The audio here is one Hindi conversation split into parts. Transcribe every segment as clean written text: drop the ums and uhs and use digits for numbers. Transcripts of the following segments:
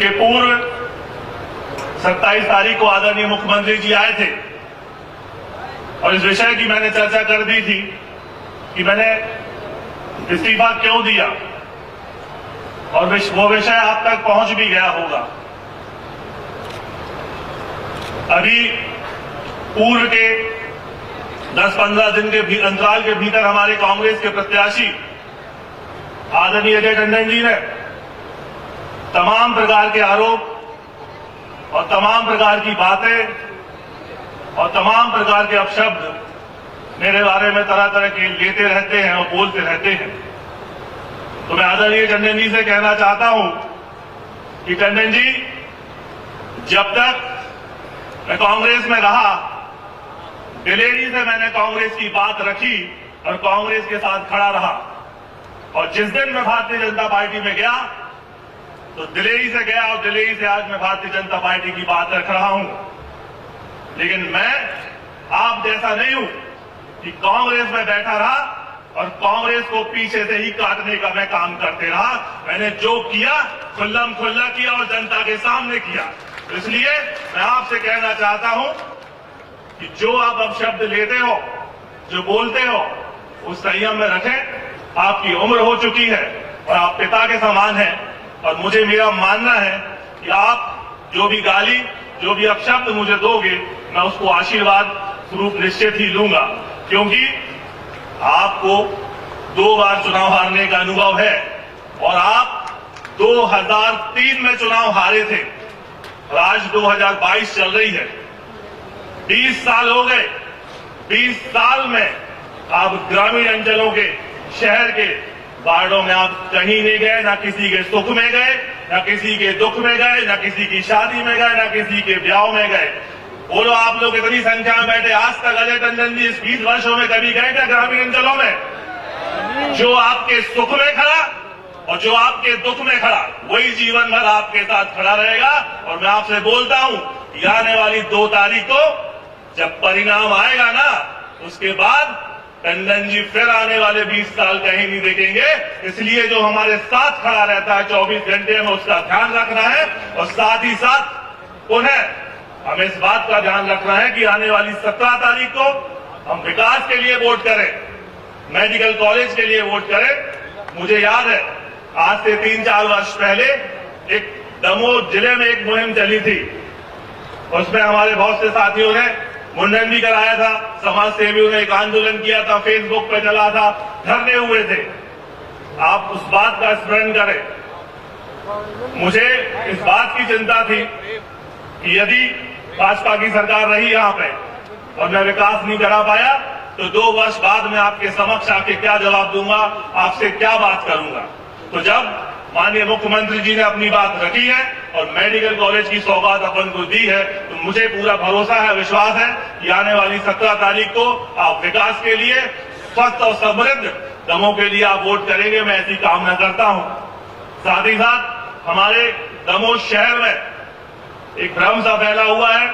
इसके पूर्व 27 तारीख को आदरणीय मुख्यमंत्री जी आए थे और इस विषय की मैंने चर्चा कर दी थी कि मैंने इस्तीफा क्यों दिया और वो विषय आप तक पहुंच भी गया होगा। अभी पूर्व के 10-15 दिन के अंतराल के भीतर हमारे कांग्रेस के प्रत्याशी आदरणीय अजय टंडन जी ने तमाम प्रकार के आरोप और तमाम प्रकार की बातें और तमाम प्रकार के अपशब्द मेरे बारे में तरह तरह के लेते रहते हैं और बोलते रहते हैं। तो मैं आदरणीय टंडन जी से कहना चाहता हूं कि टंडन जी, जब तक मैं कांग्रेस में रहा, दिलेरी से मैंने कांग्रेस की बात रखी और कांग्रेस के साथ खड़ा रहा। और जिस दिन मैं भारतीय जनता पार्टी में गया तो दिलेरी से गया और दिलेरी से आज मैं भारतीय जनता पार्टी की बात रख रहा हूं। लेकिन मैं आप जैसा नहीं हूं कि कांग्रेस में बैठा रहा और कांग्रेस को पीछे से ही काटने का मैं काम करते रहा। मैंने जो किया खुल्लम खुल्ला किया और जनता के सामने किया। तो इसलिए मैं आपसे कहना चाहता हूं कि जो आप अपशब्द लेते हो, जो बोलते हो, उस संयम में रखें। आपकी उम्र हो चुकी है और आप पिता के समान हैं और मुझे मेरा मानना है कि आप जो भी गाली, जो भी अपशब्द मुझे दोगे, मैं उसको आशीर्वाद स्वरूप निश्चित ही लूंगा, क्योंकि आपको 2 बार चुनाव हारने का अनुभव है और आप 2003 में चुनाव हारे थे और आज 2022 चल रही है। 20 साल हो गए। 20 साल में आप ग्रामीण अंचलों के, शहर के वार्डों में आप कहीं नहीं गए, ना किसी के सुख में गए, ना किसी के दुख में गए, ना किसी की शादी में गए, ना किसी के ब्याह में गए। बोलो, आप लोग इतनी संख्या में बैठे, आज तक अजय टंडन जी इस 20 वर्षों में कभी गए थे ग्रामीण अंचलों में? जो आपके सुख में खड़ा और जो आपके दुख में खड़ा, वही जीवन भर आपके साथ खड़ा रहेगा। और मैं आपसे बोलता हूं कि आने वाली 2 तारीख को जब परिणाम आएगा ना, उसके बाद टंडन जी फिर आने वाले 20 साल कहीं नहीं देखेंगे। इसलिए जो हमारे साथ खड़ा रहता है 24 घंटे में, उसका ध्यान रखना है। और साथ ही साथ पुनः हमें इस बात का ध्यान रखना है कि आने वाली 17 तारीख को हम विकास के लिए वोट करें, मेडिकल कॉलेज के लिए वोट करें। मुझे याद है, आज से 3-4 वर्ष पहले एक दमोह जिले में एक मुहिम चली थी। उसमें हमारे बहुत से साथियों ने मुंडन भी कराया था, समाज सेवियों ने एक आंदोलन किया था, फेसबुक पे चला था, धरने हुए थे। आप उस बात का स्मरण करें। मुझे इस बात की चिंता थी कि यदि भाजपा की सरकार रही यहां पे और मैं विकास नहीं करा पाया तो 2 वर्ष बाद मैं आपके समक्ष आके क्या जवाब दूंगा, आपसे क्या बात करूंगा। तो जब माननीय मुख्यमंत्री जी ने अपनी बात रखी है और मेडिकल कॉलेज की सौगात अपन को दी है, तो मुझे पूरा भरोसा है, विश्वास है कि आने वाली 17 तारीख को आप विकास के लिए, स्वस्थ और समृद्ध दमोह के लिए आप वोट करेंगे। मैं ऐसी कामना करता हूं। साथ ही साथ हमारे दमोह शहर में एक भ्रम सा फैला हुआ है।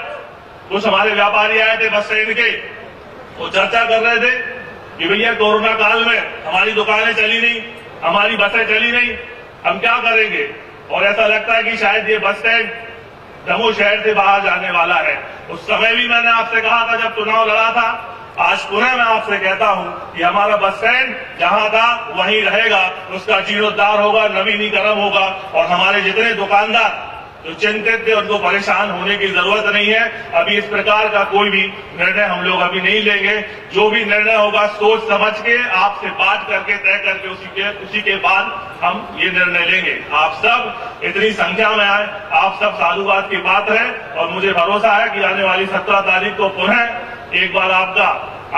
कुछ हमारे व्यापारी आए थे बस स्टैंड के, वो चर्चा कर रहे थे कि भैया कोरोना काल में हमारी दुकानें चली नहीं, हमारी बसें चली नहीं, हम क्या करेंगे। और ऐसा लगता है कि शायद ये बस स्टैंड दमोह शहर से बाहर जाने वाला है। उस समय भी मैंने आपसे कहा था जब चुनाव लड़ा था, आज पुनः मैं आपसे कहता हूं कि हमारा बस स्टैंड जहां था वहीं रहेगा, उसका जीर्णोद्धार होगा, नवीनीकरण होगा। और हमारे जितने दुकानदार जो चिंतित थे, उनको परेशान होने की जरूरत नहीं है। अभी इस प्रकार का कोई भी निर्णय हम लोग अभी नहीं लेंगे। जो भी निर्णय होगा सोच समझ के, आपसे बात करके, तय करके उसी के बाद हम ये निर्णय लेंगे। आप सब इतनी संख्या में आए, आप सब साधुवाद की पात्र हैं और मुझे भरोसा है कि आने वाली 17 तारीख को पुनः एक बार आपका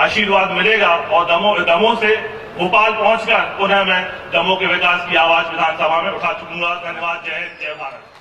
आशीर्वाद मिलेगा और दमोह से भोपाल पहुंचकर पुनः मैं दमोह के विकास की आवाज विधानसभा में उठा चुकूंगा। धन्यवाद। जय हिंद, जय भारत।